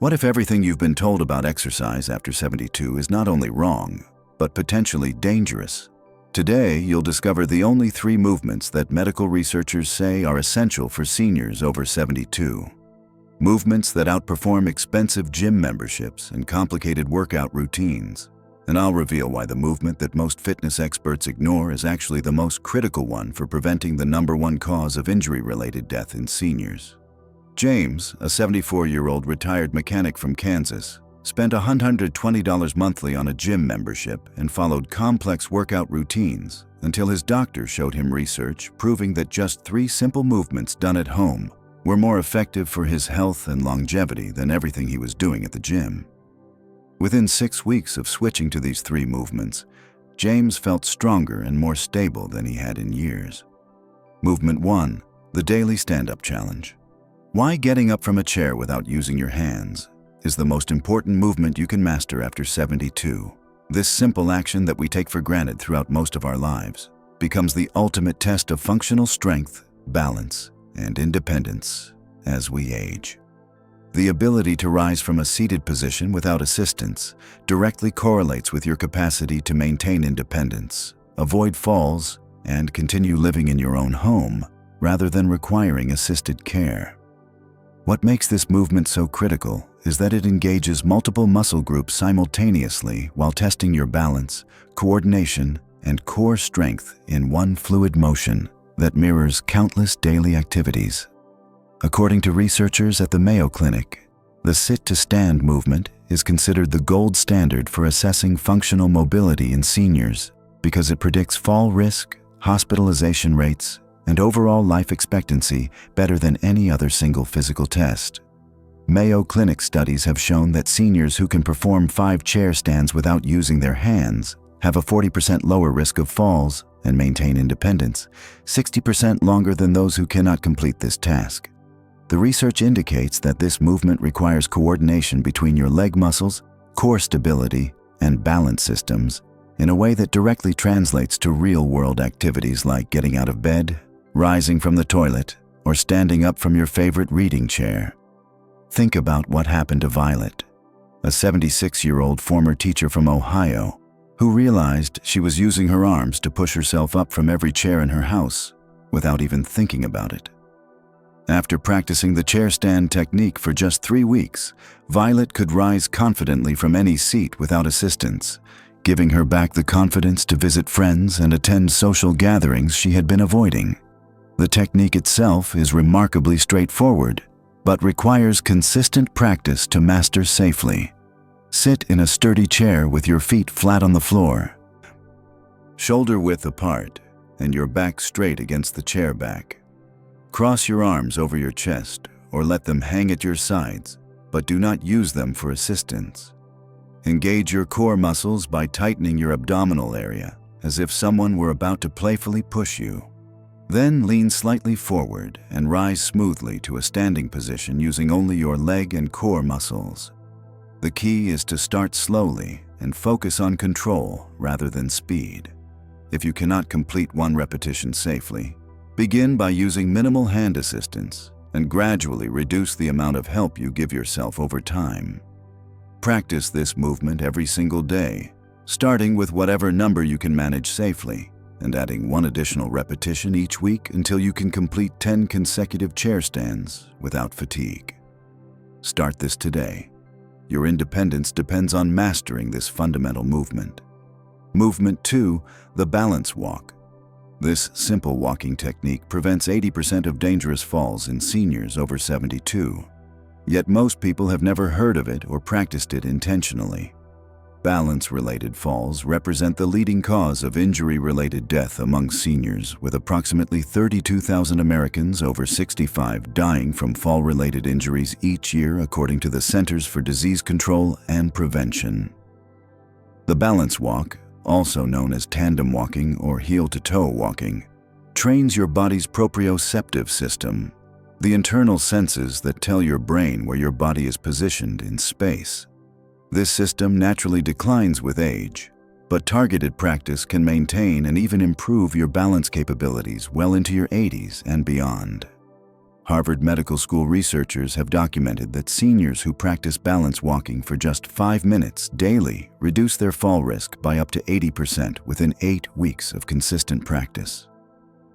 What if everything you've been told about exercise after 72 is not only wrong, but potentially dangerous? Today, you'll discover the only 3 movements that medical researchers say are essential for seniors over 72. Movements that outperform expensive gym memberships and complicated workout routines. And I'll reveal why the movement that most fitness experts ignore is actually the most critical one for preventing the #1 cause of injury-related death in seniors. James, a 74-year-old retired mechanic from Kansas, spent $120 monthly on a gym membership and followed complex workout routines until his doctor showed him research proving that just 3 simple movements done at home were more effective for his health and longevity than everything he was doing at the gym. Within 6 weeks of switching to these 3 movements, James felt stronger and more stable than he had in years. Movement 1, the Daily Stand-Up Challenge. Why getting up from a chair without using your hands is the most important movement you can master after 72. This simple action that we take for granted throughout most of our lives becomes the ultimate test of functional strength, balance, and independence as we age. The ability to rise from a seated position without assistance directly correlates with your capacity to maintain independence, avoid falls, and continue living in your own home rather than requiring assisted care. What makes this movement so critical is that it engages multiple muscle groups simultaneously while testing your balance, coordination, and core strength in one fluid motion that mirrors countless daily activities. According to researchers at the Mayo Clinic, the sit-to-stand movement is considered the gold standard for assessing functional mobility in seniors because it predicts fall risk, hospitalization rates, and overall life expectancy better than any other single physical test. Mayo Clinic studies have shown that seniors who can perform 5 chair stands without using their hands have a 40% lower risk of falls and maintain independence, 60% longer than those who cannot complete this task. The research indicates that this movement requires coordination between your leg muscles, core stability, and balance systems in a way that directly translates to real-world activities like getting out of bed, rising from the toilet, or standing up from your favorite reading chair. Think about what happened to Violet, a 76-year-old former teacher from Ohio, who realized she was using her arms to push herself up from every chair in her house without even thinking about it. After practicing the chair stand technique for just 3 weeks, Violet could rise confidently from any seat without assistance, giving her back the confidence to visit friends and attend social gatherings she had been avoiding. The technique itself is remarkably straightforward, but requires consistent practice to master safely. Sit in a sturdy chair with your feet flat on the floor, shoulder width apart, and your back straight against the chair back. Cross your arms over your chest or let them hang at your sides, but do not use them for assistance. Engage your core muscles by tightening your abdominal area, as if someone were about to playfully push you. Then lean slightly forward and rise smoothly to a standing position using only your leg and core muscles. The key is to start slowly and focus on control rather than speed. If you cannot complete 1 repetition safely, begin by using minimal hand assistance and gradually reduce the amount of help you give yourself over time. Practice this movement every single day, starting with whatever number you can manage safely and adding 1 additional repetition each week until you can complete 10 consecutive chair stands without fatigue. Start this today. Your independence depends on mastering this fundamental movement. Movement 2, the balance walk. This simple walking technique prevents 80% of dangerous falls in seniors over 72. Yet most people have never heard of it or practiced it intentionally. Balance-related falls represent the leading cause of injury-related death among seniors, with approximately 32,000 Americans over 65 dying from fall-related injuries each year, according to the Centers for Disease Control and Prevention. The balance walk, also known as tandem walking or heel-to-toe walking, trains your body's proprioceptive system, the internal senses that tell your brain where your body is positioned in space. This system naturally declines with age, but targeted practice can maintain and even improve your balance capabilities well into your 80s and beyond. Harvard Medical School researchers have documented that seniors who practice balance walking for just 5 minutes daily reduce their fall risk by up to 80% within 8 weeks of consistent practice.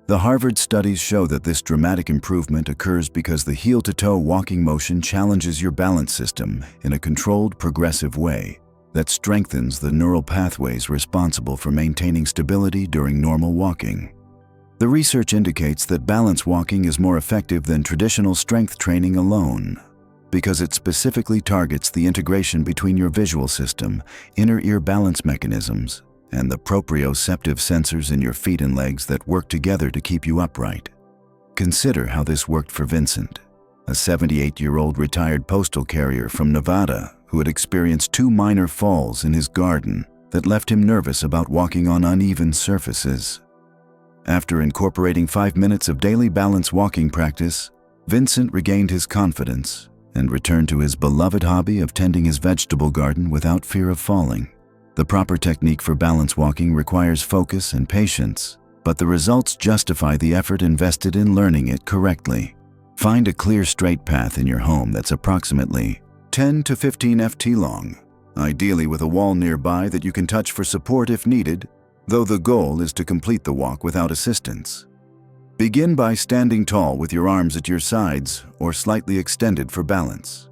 The Harvard studies show that this dramatic improvement occurs because the heel-to-toe walking motion challenges your balance system in a controlled, progressive way that strengthens the neural pathways responsible for maintaining stability during normal walking. The research indicates that balance walking is more effective than traditional strength training alone because it specifically targets the integration between your visual system, inner ear balance mechanisms, and the proprioceptive sensors in your feet and legs that work together to keep you upright. Consider how this worked for Vincent, a 78-year-old retired postal carrier from Nevada who had experienced 2 minor falls in his garden that left him nervous about walking on uneven surfaces. After incorporating 5 minutes of daily balance walking practice, Vincent regained his confidence and returned to his beloved hobby of tending his vegetable garden without fear of falling. The proper technique for balance walking requires focus and patience, but the results justify the effort invested in learning it correctly. Find a clear, straight path in your home that's approximately 10 to 15 ft long, ideally with a wall nearby that you can touch for support if needed, though the goal is to complete the walk without assistance. Begin by standing tall with your arms at your sides or slightly extended for balance.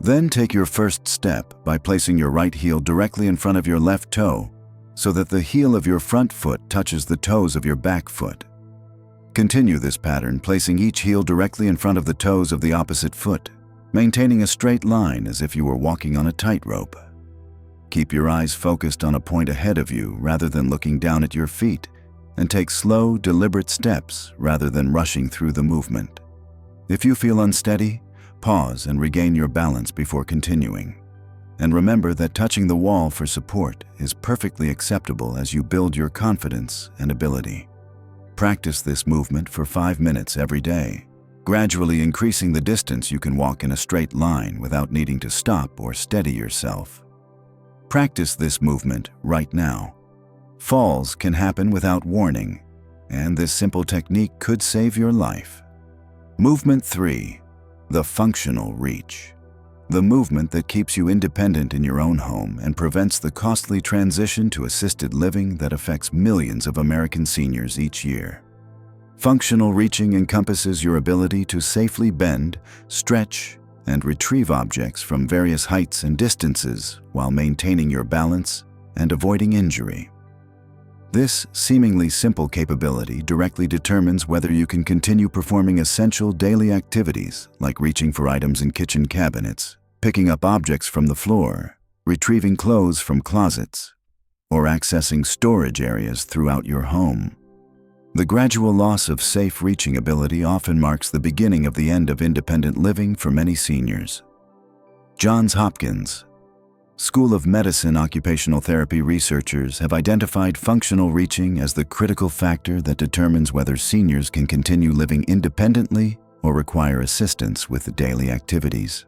Then take your first step by placing your right heel directly in front of your left toe so that the heel of your front foot touches the toes of your back foot. Continue this pattern, placing each heel directly in front of the toes of the opposite foot, maintaining a straight line as if you were walking on a tightrope. Keep your eyes focused on a point ahead of you rather than looking down at your feet, and take slow, deliberate steps rather than rushing through the movement. If you feel unsteady, pause and regain your balance before continuing. And remember that touching the wall for support is perfectly acceptable as you build your confidence and ability. Practice this movement for 5 minutes every day, gradually increasing the distance you can walk in a straight line without needing to stop or steady yourself. Practice this movement right now. Falls can happen without warning, and this simple technique could save your life. Movement 3. The functional reach. The movement that keeps you independent in your own home and prevents the costly transition to assisted living that affects millions of American seniors each year. Functional reaching encompasses your ability to safely bend, stretch, and retrieve objects from various heights and distances while maintaining your balance and avoiding injury. This seemingly simple capability directly determines whether you can continue performing essential daily activities like reaching for items in kitchen cabinets, picking up objects from the floor, retrieving clothes from closets, or accessing storage areas throughout your home. The gradual loss of safe reaching ability often marks the beginning of the end of independent living for many seniors. Johns Hopkins School of Medicine occupational therapy researchers have identified functional reaching as the critical factor that determines whether seniors can continue living independently or require assistance with daily activities.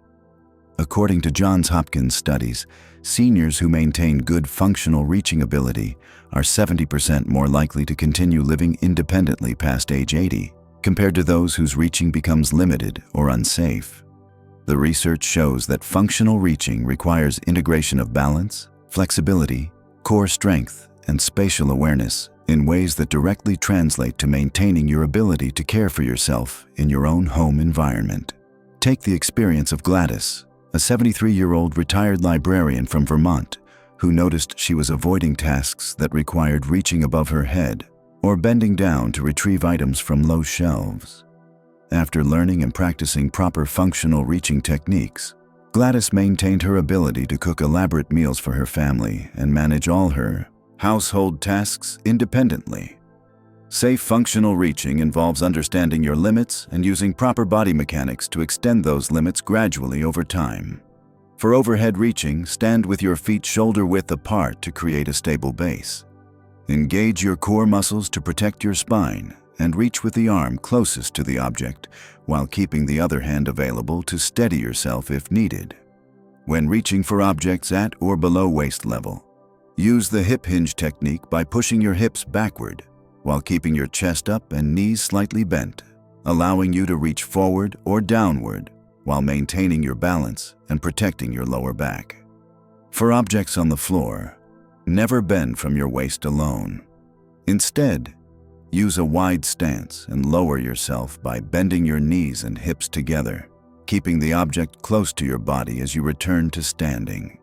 According to Johns Hopkins studies, seniors who maintain good functional reaching ability are 70% more likely to continue living independently past age 80, compared to those whose reaching becomes limited or unsafe. The research shows that functional reaching requires integration of balance, flexibility, core strength, and spatial awareness in ways that directly translate to maintaining your ability to care for yourself in your own home environment. Take the experience of Gladys, a 73-year-old retired librarian from Vermont who noticed she was avoiding tasks that required reaching above her head or bending down to retrieve items from low shelves. After learning and practicing proper functional reaching techniques, Gladys maintained her ability to cook elaborate meals for her family and manage all her household tasks independently. Safe functional reaching involves understanding your limits and using proper body mechanics to extend those limits gradually over time. For overhead reaching, stand with your feet shoulder-width apart to create a stable base. Engage your core muscles to protect your spine and reach with the arm closest to the object while keeping the other hand available to steady yourself if needed. When reaching for objects at or below waist level, use the hip hinge technique by pushing your hips backward while keeping your chest up and knees slightly bent. allowing you to reach forward or downward while maintaining your balance and protecting your lower back. For objects on the floor, never bend from your waist alone. Instead, use a wide stance and lower yourself by bending your knees and hips together, keeping the object close to your body as you return to standing.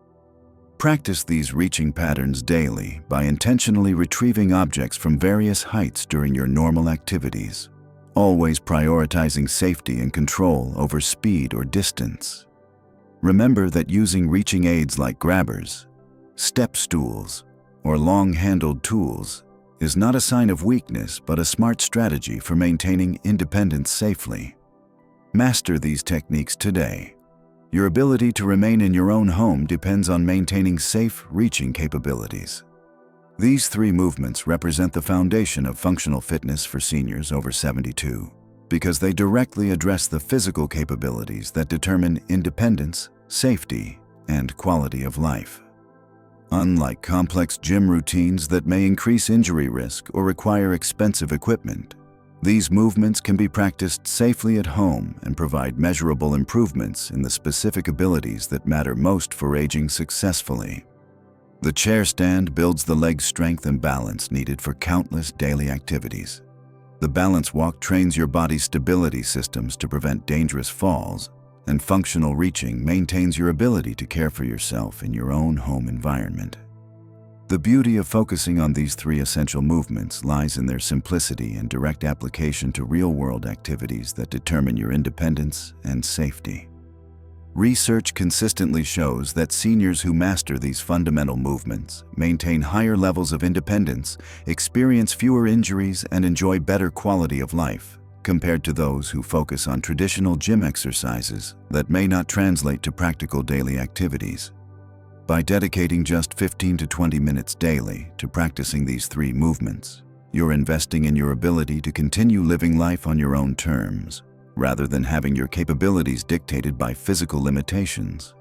Practice these reaching patterns daily by intentionally retrieving objects from various heights during your normal activities, always prioritizing safety and control over speed or distance. Remember that using reaching aids like grabbers, step stools, or long-handled tools is not a sign of weakness but a smart strategy for maintaining independence safely. Master these techniques today. Your ability to remain in your own home depends on maintaining safe reaching capabilities. These three movements represent the foundation of functional fitness for seniors over 72 because they directly address the physical capabilities that determine independence, safety, and quality of life. Unlike complex gym routines that may increase injury risk or require expensive equipment, these movements can be practiced safely at home and provide measurable improvements in the specific abilities that matter most for aging successfully. The chair stand builds the leg strength and balance needed for countless daily activities. The balance walk trains your body's stability systems to prevent dangerous falls, and functional reaching maintains your ability to care for yourself in your own home environment. The beauty of focusing on these three essential movements lies in their simplicity and direct application to real-world activities that determine your independence and safety. Research consistently shows that seniors who master these fundamental movements maintain higher levels of independence, experience fewer injuries, and enjoy better quality of life compared to those who focus on traditional gym exercises that may not translate to practical daily activities. By dedicating just 15 to 20 minutes daily to practicing these three movements, you're investing in your ability to continue living life on your own terms, rather than having your capabilities dictated by physical limitations.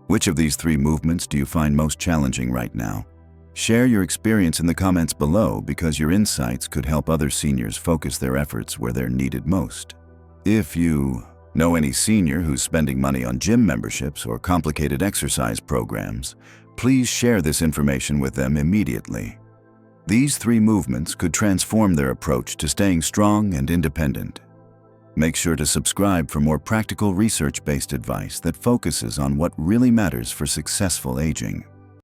Which of these three movements do you find most challenging right now? Share your experience in the comments below because your insights could help other seniors focus their efforts where they're needed most. If you know any senior who's spending money on gym memberships or complicated exercise programs, please share this information with them immediately. These three movements could transform their approach to staying strong and independent. Make sure to subscribe for more practical research-based advice that focuses on what really matters for successful aging.